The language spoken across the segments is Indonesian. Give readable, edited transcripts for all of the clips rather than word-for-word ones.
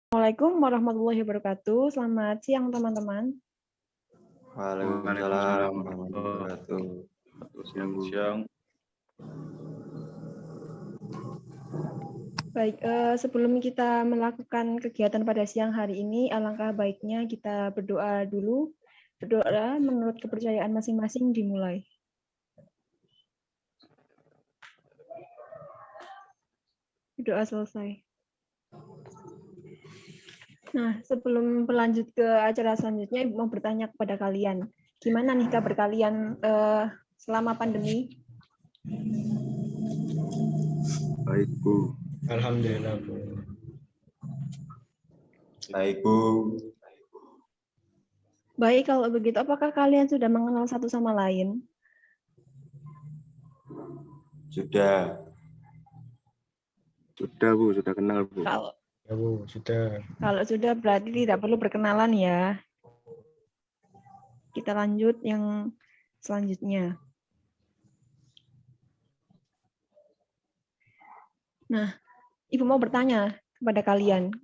Assalamualaikum warahmatullahi wabarakatuh. Selamat siang teman-teman. Waalaikumsalam warahmatullahi wabarakatuh. Siang. Baik, sebelum kita melakukan kegiatan pada siang hari ini, alangkah baiknya kita berdoa dulu. Berdoa menurut kepercayaan masing-masing dimulai. Berdoa selesai. Nah, sebelum berlanjut ke acara selanjutnya, Ibu mau bertanya kepada kalian. Gimana nih kabar kalian selama pandemi? Baik, Bu. Alhamdulillah, Bu. Baik, Bu. Baik, kalau begitu, apakah kalian sudah mengenal satu sama lain? Sudah. Sudah, Bu. Sudah kenal, Bu. Ya, Bu, sudah. Kalau sudah berarti tidak perlu perkenalan ya. Kita lanjut yang selanjutnya. Nah, Ibu mau bertanya kepada kalian.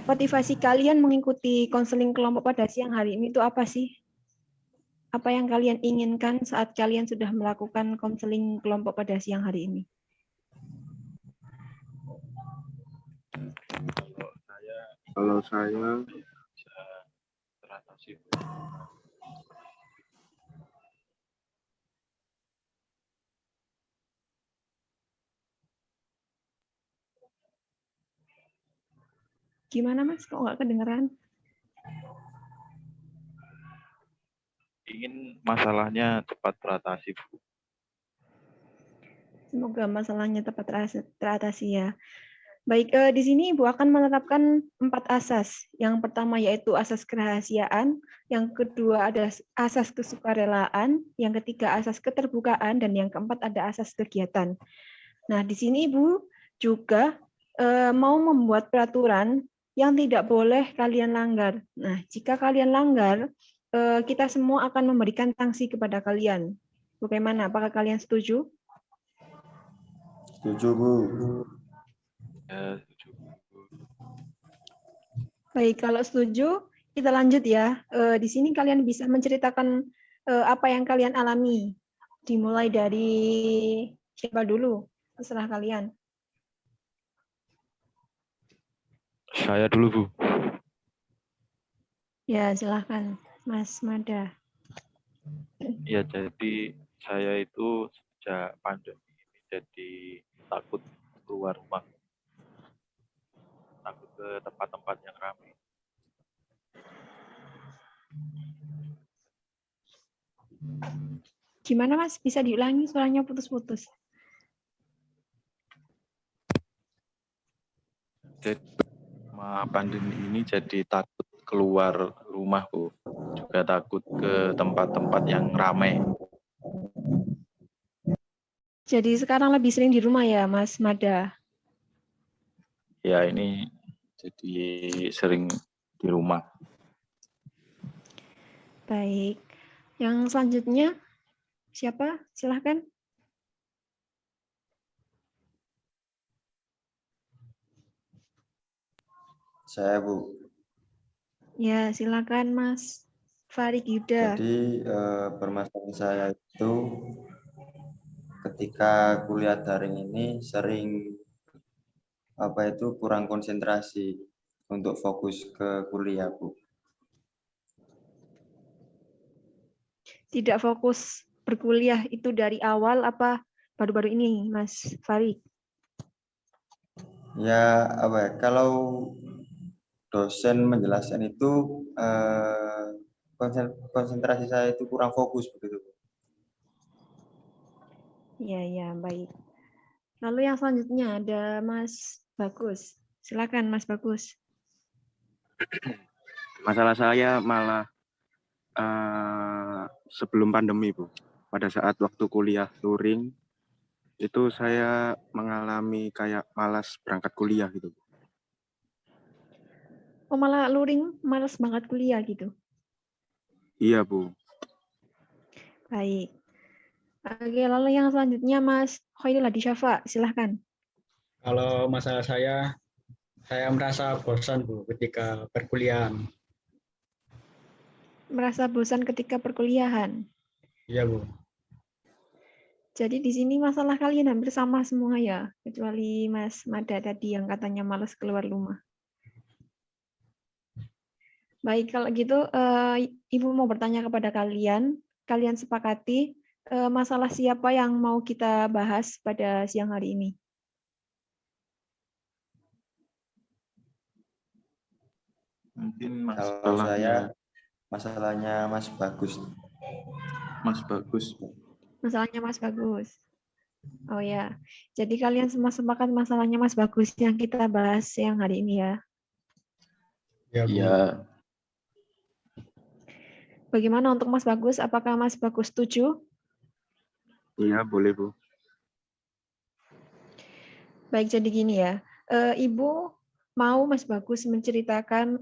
Motivasi kalian mengikuti konseling kelompok pada siang hari ini itu apa sih? Apa yang kalian inginkan saat kalian sudah melakukan konseling kelompok pada siang hari ini? Kalau saya bisa teratasi. Gimana Mas? Kok nggak kedengeran? Ingin masalahnya cepat teratasi, Bu. Semoga masalahnya tepat teratasi ya. Baik, di sini Ibu akan menerapkan 4 asas. Yang pertama yaitu asas kerahasiaan, yang kedua ada asas kesukarelaan, yang ketiga asas keterbukaan, dan yang keempat ada asas kegiatan. Nah, di sini Ibu juga mau membuat peraturan yang tidak boleh kalian langgar. Nah, jika kalian langgar, kita semua akan memberikan sanksi kepada kalian. Bagaimana? Apakah kalian setuju? Setuju, Bu. Ya, setuju. Baik, kalau setuju, kita lanjut ya. Di sini kalian bisa menceritakan apa yang kalian alami. Dimulai dari siapa dulu? Terserah kalian. Saya dulu, Bu. Ya, silahkan, Mas Mada. Ya, jadi saya itu sejak pandemi ini jadi takut keluar rumah. Takut ke tempat-tempat yang ramai. Gimana Mas? Bisa diulangi suaranya putus-putus. Jadi sama pandemi ini jadi takut keluar rumah, Bu. Juga takut ke tempat-tempat yang ramai. Jadi sekarang lebih sering di rumah ya, Mas Mada? Ya, ini jadi sering di rumah. Baik. Yang selanjutnya, siapa? Silahkan. Saya, Bu. Ya, silakan Mas Farid Yuda. Jadi, permasalahan saya itu ketika kuliah daring ini sering kurang konsentrasi untuk fokus ke kuliah, Bu. Tidak fokus berkuliah itu dari awal apa baru-baru ini, Mas Farid? Ya, kalau dosen menjelaskan itu konsentrasi saya itu kurang fokus begitu. Ya, baik. Lalu yang selanjutnya ada Mas Bagus. Silakan Mas Bagus. Masalah saya malah sebelum pandemi, Bu. Pada saat waktu kuliah luring, itu saya mengalami kayak malas berangkat kuliah gitu, Bu. Oh, malah luring, malas banget kuliah gitu. Iya, Bu. Baik. Oke, lalu yang selanjutnya Mas Khairul Hadi Syafa. Silahkan. Kalau masalah saya Saya merasa bosan Bu ketika perkuliahan. Merasa bosan ketika perkuliahan. Iya Bu. Jadi di sini masalah kalian hampir sama semua ya, kecuali Mas Mada tadi yang katanya malas keluar rumah. Baik, kalau gitu Ibu mau bertanya kepada kalian. Kalian sepakati masalah siapa yang mau kita bahas pada siang hari ini? Mungkin Kalau saya, masalahnya masalahnya Mas Bagus. Mas Bagus. Masalahnya Mas Bagus. Oh ya, jadi kalian semua sepakat masalahnya Mas Bagus yang kita bahas siang hari ini ya. Iya Bu. Iya, Bagaimana untuk Mas Bagus? Apakah Mas Bagus setuju? Iya, boleh Bu. Baik, jadi gini ya. Ibu mau Mas Bagus menceritakan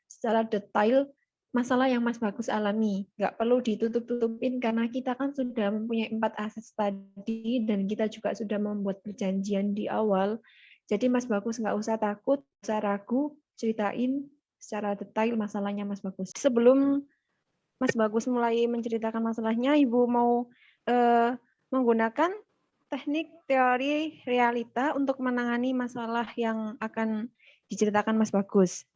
secara detail masalah yang Mas Bagus alami. Nggak perlu ditutup-tutupin karena kita kan sudah mempunyai 4 asas tadi dan kita juga sudah membuat perjanjian di awal. Jadi Mas Bagus nggak usah takut, nggak usah ragu, ceritain secara detail masalahnya Mas Bagus. Sebelum Mas Bagus mulai menceritakan masalahnya, Ibu mau menggunakan teknik teori realita untuk menangani masalah yang akan diceritakan Mas Bagus.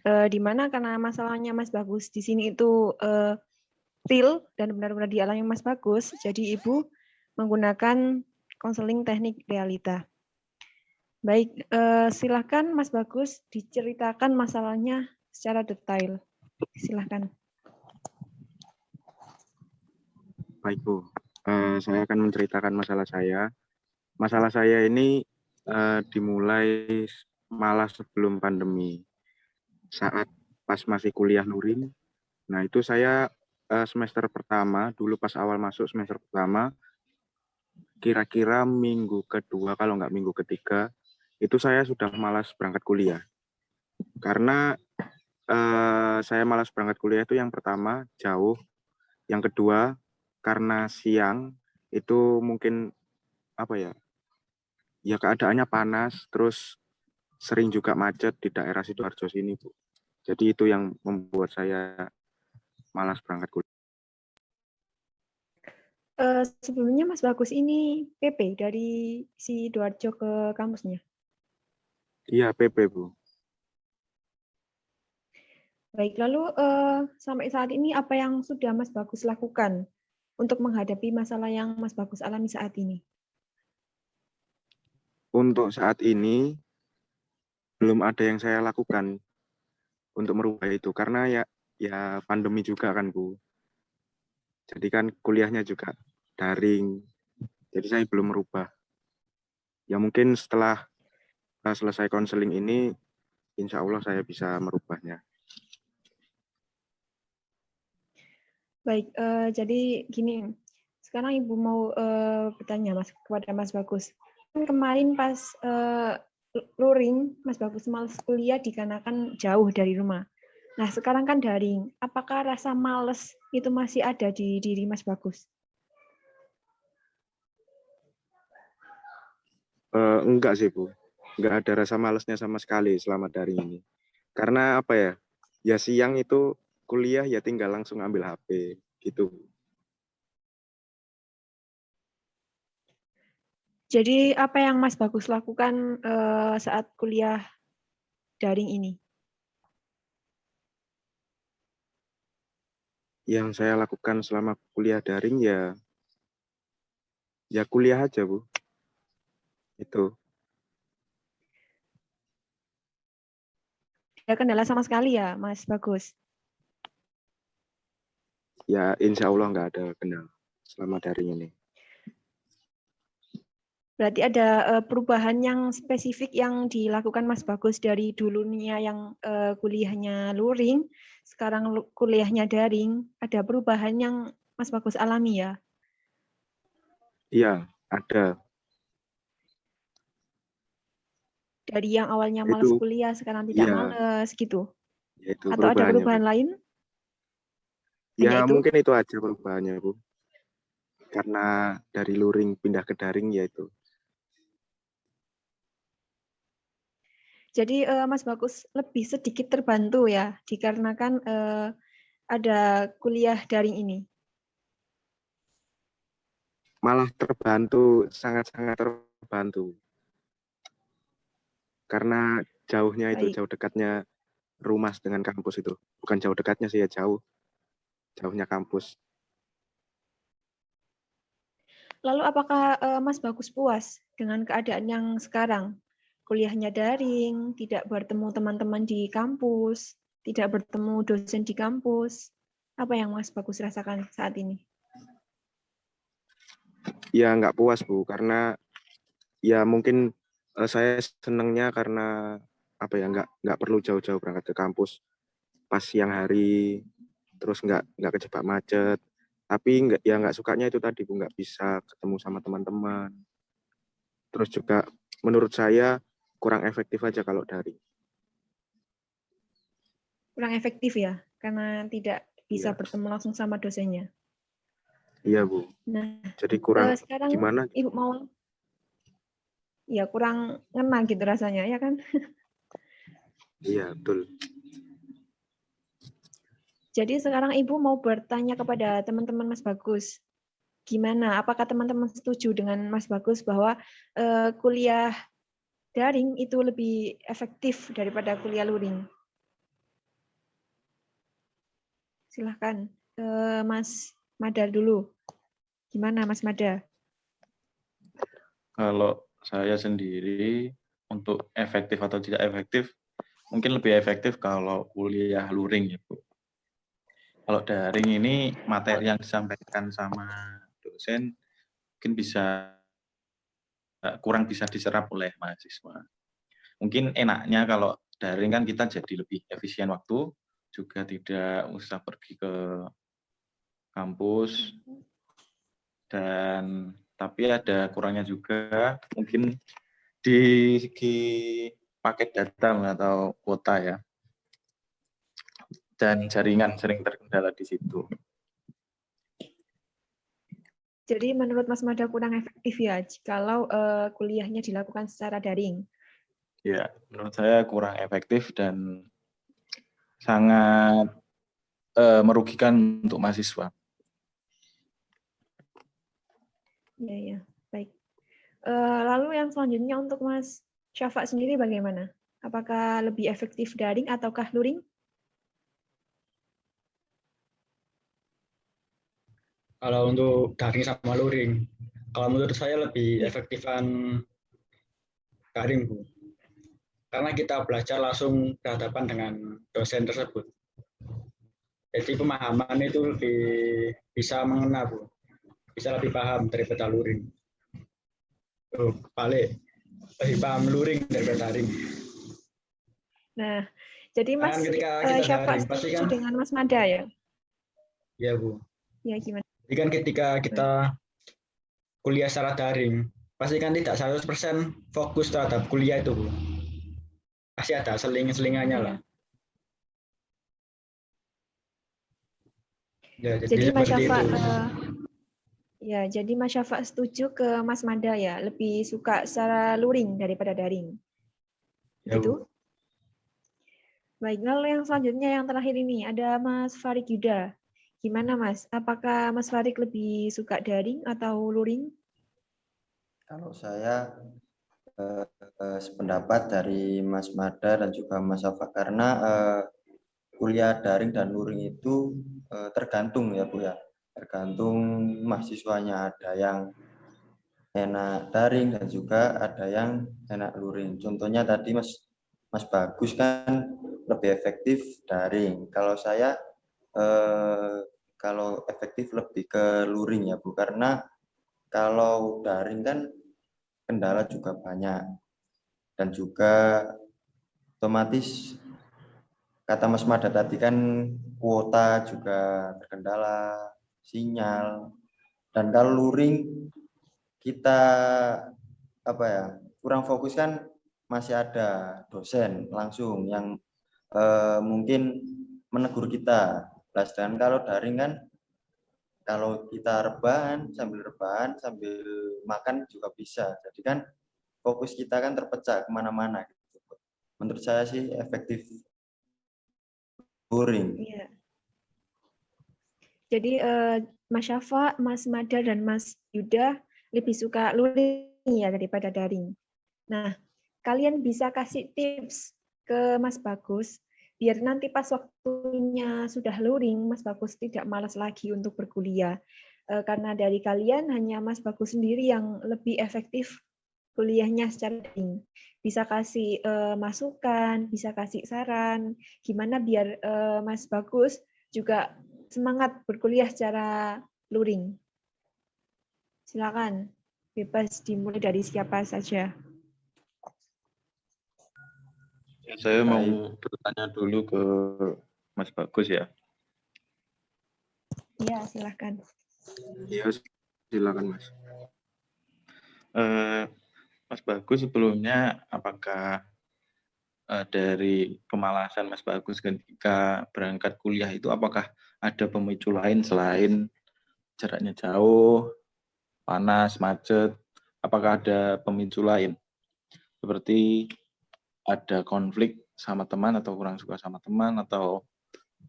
Di mana karena masalahnya Mas Bagus di sini itu real dan benar-benar dialami Mas Bagus, jadi Ibu menggunakan konseling teknik realita. Baik, silakan Mas Bagus diceritakan masalahnya secara detail. Silakan. Baik Bu, saya akan menceritakan masalah saya. Masalah saya ini dimulai malah sebelum pandemi. Saat pas masih kuliah luring, nah itu saya semester pertama, dulu pas awal masuk semester pertama, kira-kira minggu kedua, kalau nggak minggu ketiga, itu saya sudah malas berangkat kuliah. Karena saya malas berangkat kuliah itu yang pertama, jauh. Yang kedua, karena siang itu mungkin apa ya? Ya keadaannya panas, terus sering juga macet di daerah Sidoarjo sini, Bu. Jadi itu yang membuat saya malas berangkat kuliah. Sebelumnya Mas Bagus ini PP dari Sidoarjo ke kampusnya. Iya, PP, Bu. Baik, lalu sampai saat ini apa yang sudah Mas Bagus lakukan untuk menghadapi masalah yang Mas Bagus alami saat ini? Untuk saat ini belum ada yang saya lakukan untuk merubah itu karena ya pandemi juga kan, Bu. Jadi kan kuliahnya juga daring. Jadi saya belum merubah. Ya mungkin setelah selesai konseling ini, insya Allah saya bisa merubahnya. Baik, jadi gini, sekarang Ibu mau bertanya Mas kepada Mas Bagus. Kan kemarin pas luring, Mas Bagus malas kuliah dikarenakan jauh dari rumah. Nah, sekarang kan daring. Apakah rasa males itu masih ada di diri Mas Bagus? Enggak sih, Bu. Enggak ada rasa malasnya sama sekali selama daring ini. Karena apa ya? Ya siang itu kuliah ya tinggal langsung ambil HP gitu. Jadi apa yang Mas Bagus lakukan saat kuliah daring ini? Yang saya lakukan selama kuliah daring ya kuliah aja, Bu. Itu. Tidak kendala sama sekali ya, Mas Bagus? Ya insya Allah nggak ada kendala selama daring ini. Berarti ada perubahan yang spesifik yang dilakukan Mas Bagus dari dulunya yang kuliahnya luring, sekarang kuliahnya daring. Ada perubahan yang Mas Bagus alami ya? Iya, ada. Dari yang awalnya malas Itu kuliah, sekarang tidak iya, malas gitu? yaitu Atau ada perubahannya, Bu. perubahan lain? Ya Hanya itu? mungkin itu aja perubahannya, Bu. Karena dari luring pindah ke daring ya itu. Jadi Mas Bagus lebih sedikit terbantu ya, dikarenakan ada kuliah daring ini. Malah terbantu, sangat-sangat terbantu. Karena jauhnya itu, Baik. jauh dekatnya rumah dengan kampus itu. Bukan jauh dekatnya sih ya, jauhnya kampus. Lalu apakah Mas Bagus puas dengan keadaan yang sekarang? Kuliahnya daring, tidak bertemu teman-teman di kampus, tidak bertemu dosen di kampus. Apa yang Mas Bagus rasakan saat ini? Ya nggak puas Bu, karena ya mungkin saya senangnya karena apa ya, nggak perlu jauh-jauh berangkat ke kampus pas siang hari, terus nggak kejebak macet. Tapi nggak sukanya itu tadi Bu, nggak bisa ketemu sama teman-teman. Terus juga menurut saya kurang efektif aja kalau daring. Kurang efektif ya, karena tidak bisa Iya, bertemu langsung sama dosennya. iya Bu. Nah, Jadi kurang sekarang gimana? Ibu mau, ya kurang ngena gitu rasanya, ya kan? Iya betul. Jadi sekarang Ibu mau bertanya kepada teman-teman Mas Bagus, gimana? Apakah teman-teman setuju dengan Mas Bagus bahwa kuliah daring itu lebih efektif daripada kuliah luring? Silahkan, Mas Madar dulu. Gimana Mas Madar? Kalau saya sendiri untuk efektif atau tidak efektif, mungkin lebih efektif kalau kuliah luring ya Bu. Kalau daring ini materi yang disampaikan sama dosen mungkin kurang bisa diserap oleh mahasiswa. Mungkin enaknya kalau daring kan kita jadi lebih efisien waktu, juga tidak usah pergi ke kampus, dan tapi ada kurangnya juga mungkin di segi paket data atau kuota ya, dan jaringan sering terkendala di situ. Jadi menurut Mas Madar kurang efektif ya kalau kuliahnya dilakukan secara daring. Ya, menurut saya kurang efektif dan sangat merugikan untuk mahasiswa. Ya, ya, baik. Lalu yang selanjutnya untuk Mas Syafa sendiri bagaimana? Apakah lebih efektif daring ataukah luring? Kalau untuk daring sama luring, kalau menurut saya lebih Ya. efektifan daring, Bu. Karena kita belajar langsung berhadapan dengan dosen tersebut. Jadi pemahaman itu lebih bisa mengena, Bu. Bisa lebih paham daripada luring. Balik, lebih paham luring daripada daring. Nah, jadi Mas Kan ketika kita Syafa daring, pasti setuju kan, dengan Mas Mada ya? ya Bu. Ya, gimana? Jadi kan ketika kita kuliah secara daring, pasti kan tidak 100% fokus terhadap kuliah itu, Bu. Pasti ada selingan-selingannya lah. Ya. Ya, Jadi jadi Mas seperti Syafa, itu. ya, jadi Mas Syafa setuju ke Mas Mada ya, lebih suka secara luring daripada daring. Ya, Bu. Gitu? Baik, lalu yang selanjutnya yang terakhir ini ada Mas Farid Yuda. Gimana Mas? Apakah Mas Farid lebih suka daring atau luring? Kalau saya sependapat dari Mas Mada dan juga Mas Safa, karena kuliah daring dan luring itu tergantung ya Bu ya. Tergantung mahasiswanya, ada yang enak daring dan juga ada yang enak luring. Contohnya tadi Mas Bagus kan lebih efektif daring. Kalau saya kalau efektif lebih ke luring ya Bu, karena kalau daring kan kendala juga banyak dan juga otomatis kata Mas Mada tadi kan kuota juga terkendala, sinyal, dan kalau luring kita apa ya, kurang fokus kan, masih ada dosen langsung yang mungkin menegur kita. Dan kalau daring kan, kalau kita rebahan sambil makan juga bisa. Jadi kan fokus kita kan terpecah kemana-mana gitu, menurut saya sih efektif luring. Iya. Jadi Mas Syafa, Mas Mada, dan Mas Yuda lebih suka luring ya daripada daring. Nah, kalian bisa kasih tips ke Mas Bagus biar nanti pas waktunya sudah luring, Mas Bagus tidak malas lagi untuk berkuliah. Karena dari kalian hanya Mas Bagus sendiri yang lebih efektif kuliahnya secara daring. Bisa kasih masukan, bisa kasih saran, gimana biar Mas Bagus juga semangat berkuliah secara luring. Silakan, bebas dimulai dari siapa saja. Saya Baik. mau bertanya dulu ke Mas Bagus ya. Iya, silakan. Iya, silakan Mas. Mas Bagus sebelumnya apakah dari kemalasan Mas Bagus ketika berangkat kuliah itu apakah ada pemicu lain selain jaraknya jauh, panas, macet? Apakah ada pemicu lain? Seperti ada konflik sama teman atau kurang suka sama teman atau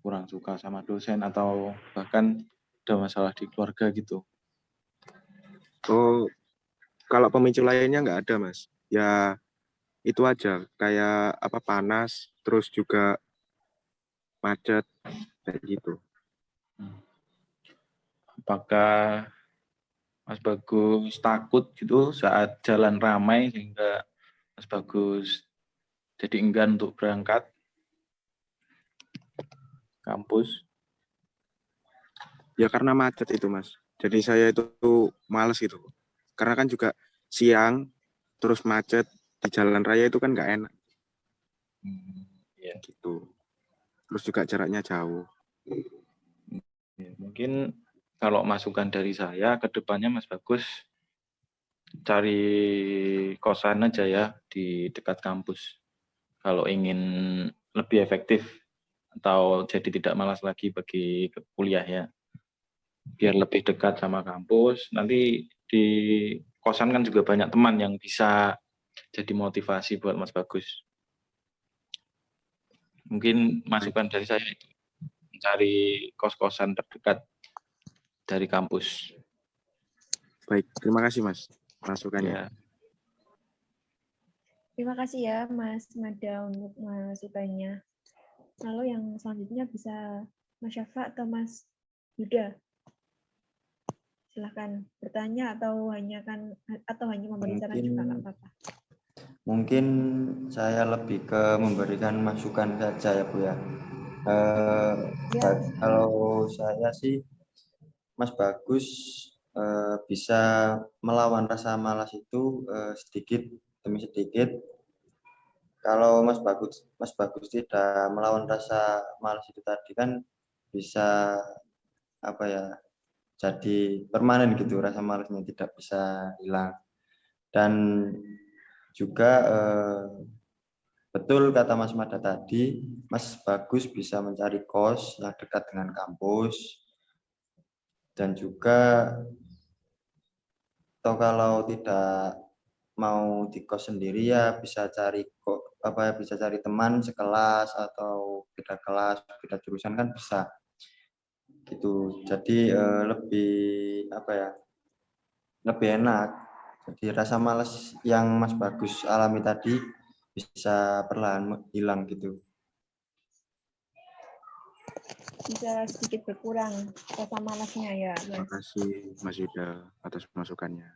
kurang suka sama dosen atau bahkan ada masalah di keluarga gitu. Oh, kalau pemicu lainnya nggak ada Mas. Ya itu aja, kayak apa panas, terus juga macet, kayak gitu. Apakah Mas Bagus takut gitu saat jalan ramai sehingga Mas Bagus jadi enggan untuk berangkat kampus? Ya karena macet itu Mas. Jadi saya itu males gitu. Karena kan juga siang, terus macet di jalan raya itu kan nggak enak Ya, gitu. Terus juga jaraknya jauh. ya, mungkin kalau masukan dari saya ke depannya Mas Bagus cari kosan aja ya di dekat kampus. Kalau ingin lebih efektif atau jadi tidak malas lagi bagi kuliah ya. Biar lebih dekat sama kampus. Nanti di kosan kan juga banyak teman yang bisa jadi motivasi buat Mas Bagus. Mungkin masukan dari saya itu mencari kos-kosan terdekat dari kampus. Baik, terima kasih Mas masukannya. Ya, Terima kasih ya Mas Mada untuk masukannya. Lalu yang selanjutnya bisa Mas Syafa atau Mas Yuda. Silakan bertanya atau hanya memberi saran juga nggak apa-apa. Mungkin saya lebih ke memberikan masukan saja ya Bu ya. Ya, Kalau saya sih Mas Bagus bisa melawan rasa malas itu sedikit demi sedikit. Kalau Mas Bagus tidak melawan rasa malas itu tadi kan bisa apa ya? Jadi permanen gitu, rasa malasnya tidak bisa hilang. Dan juga betul kata Mas Mada tadi, Mas Bagus bisa mencari kos yang dekat dengan kampus dan juga atau kalau tidak mau di kos sendiri ya bisa cari bisa cari teman sekelas atau beda kelas, beda jurusan kan bisa gitu. Jadi lebih apa ya? Lebih enak. Jadi rasa malas yang Mas Bagus alami tadi bisa perlahan hilang gitu. bisa sedikit berkurang rasa malasnya ya, Terima Mas. kasih Mas Yuda atas masukannya.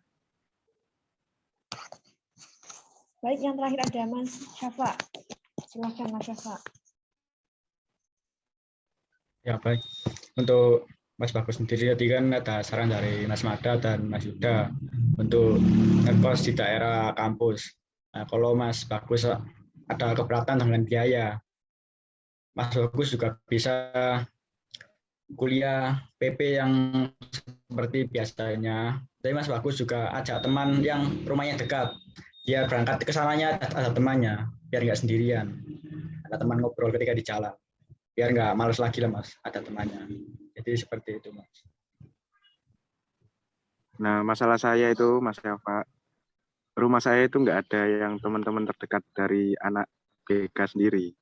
Baik, yang terakhir ada Mas Syafa. Silakan Mas Syafa. Ya baik. Untuk Mas Bagus sendiri tadi kan ada saran dari Mas Mada dan Mas Yuda untuk ngekos di daerah kampus. Nah, kalau Mas Bagus ada keberatan dengan biaya, Mas Bagus juga bisa kuliah PP yang seperti biasanya. Tapi Mas Bagus juga ajak teman yang rumahnya dekat. Biar berangkat ke sananya ada temannya, biar nggak sendirian. Ada teman ngobrol ketika di jalan. Biar nggak males lagi lah Mas, ada temannya. Jadi seperti itu Mas. Nah, masalah saya itu Mas Syafa, rumah saya itu nggak ada yang teman-teman terdekat dari anak BK sendiri.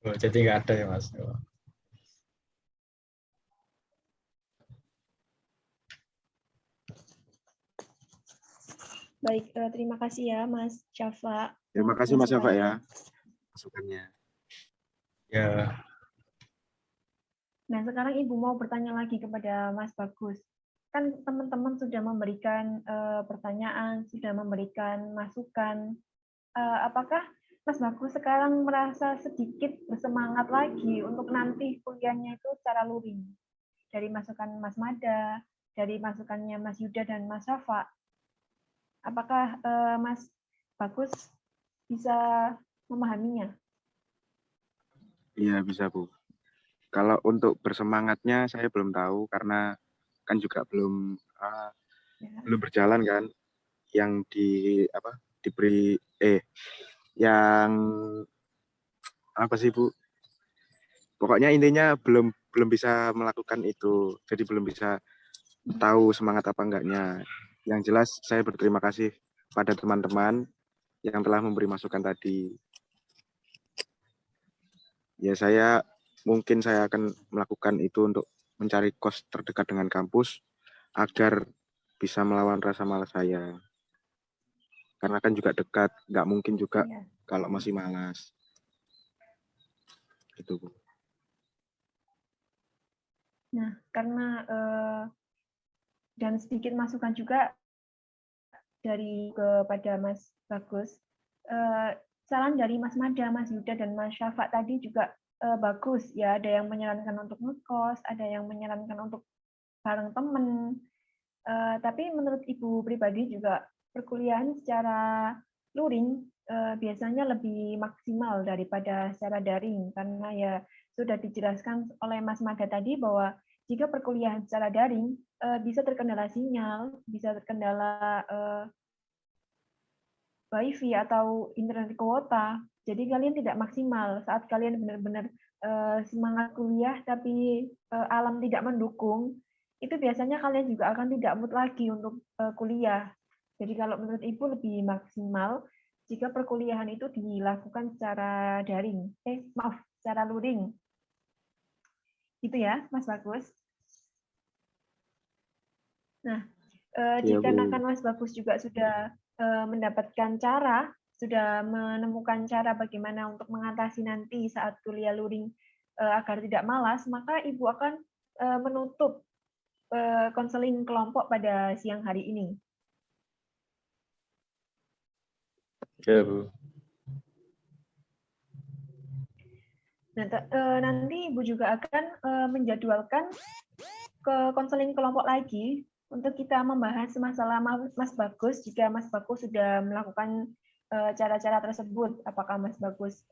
Oh, jadi nggak ada ya Mas. Oh. Baik, terima kasih ya Mas Syafa. Terima untuk kasih Mas Syafa ya masukannya. masukannya. Ya, Nah, sekarang Ibu mau bertanya lagi kepada Mas Bagus. Kan teman-teman sudah memberikan pertanyaan, sudah memberikan masukan. Apakah Mas Bagus sekarang merasa sedikit bersemangat lagi untuk nanti kuliahnya itu secara luring? Dari masukan Mas Mada, dari masukannya Mas Yuda dan Mas Syafa. Apakah Mas Bagus bisa memahaminya? Iya bisa Bu. Kalau untuk bersemangatnya saya belum tahu karena kan juga belum belum berjalan kan. Yang diberi yang apa sih Bu? Pokoknya intinya belum bisa melakukan itu. Jadi belum bisa tahu semangat apa enggaknya. Yang jelas saya berterima kasih pada teman-teman yang telah memberi masukan tadi. Ya mungkin saya akan melakukan itu untuk mencari kos terdekat dengan kampus agar bisa melawan rasa malas saya. Karena kan juga dekat, nggak mungkin juga Ya. kalau masih malas. Gitu, Bu. Nah, karena dan sedikit masukan juga dari kepada Mas Bagus. Saran dari Mas Mada, Mas Yuda, dan Mas Syafa tadi juga bagus ya. Ada yang menyarankan untuk ngekos, ada yang menyarankan untuk bareng temen. Tapi menurut Ibu pribadi juga perkuliahan secara luring biasanya lebih maksimal daripada secara daring karena ya sudah dijelaskan oleh Mas Mada tadi bahwa jika perkuliahan secara daring bisa terkendala sinyal, bisa terkendala WiFi atau internet kuota. Jadi kalian tidak maksimal saat kalian benar-benar semangat kuliah tapi alam tidak mendukung. Itu biasanya kalian juga akan tidak mood lagi untuk kuliah. Jadi kalau menurut Ibu lebih maksimal jika perkuliahan itu dilakukan secara daring. Secara luring. Gitu ya, Mas Bagus. Nah, dikarenakan Mas Bagus juga sudah mendapatkan cara, sudah menemukan cara bagaimana untuk mengatasi nanti saat kuliah luring agar tidak malas, maka Ibu akan menutup konseling kelompok pada siang hari ini. Ya, Bu. Nah, nanti Ibu juga akan menjadwalkan ke konseling kelompok lagi untuk kita membahas masalah Mas Bagus jika Mas Bagus sudah melakukan cara-cara tersebut. Apakah Mas Bagus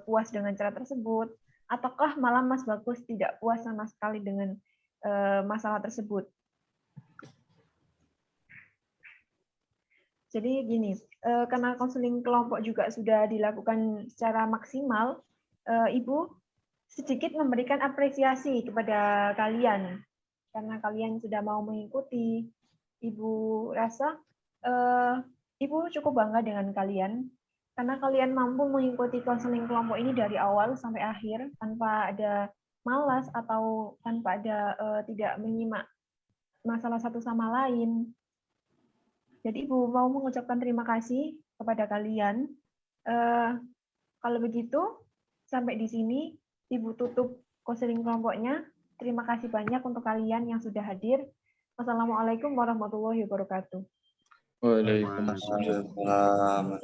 puas dengan cara tersebut, ataukah malah Mas Bagus tidak puas sama sekali dengan masalah tersebut. Jadi gini, karena konseling kelompok juga sudah dilakukan secara maksimal, Ibu sedikit memberikan apresiasi kepada kalian karena kalian sudah mau mengikuti. Ibu rasa Ibu cukup bangga dengan kalian karena kalian mampu mengikuti konseling kelompok ini dari awal sampai akhir tanpa ada malas atau tanpa ada tidak menyimak masalah satu sama lain. Jadi Ibu mau mengucapkan terima kasih kepada kalian. Kalau begitu, sampai di sini Ibu tutup konseling kelompoknya. Terima kasih banyak untuk kalian yang sudah hadir. Wassalamualaikum warahmatullahi wabarakatuh. Waalaikumsalam.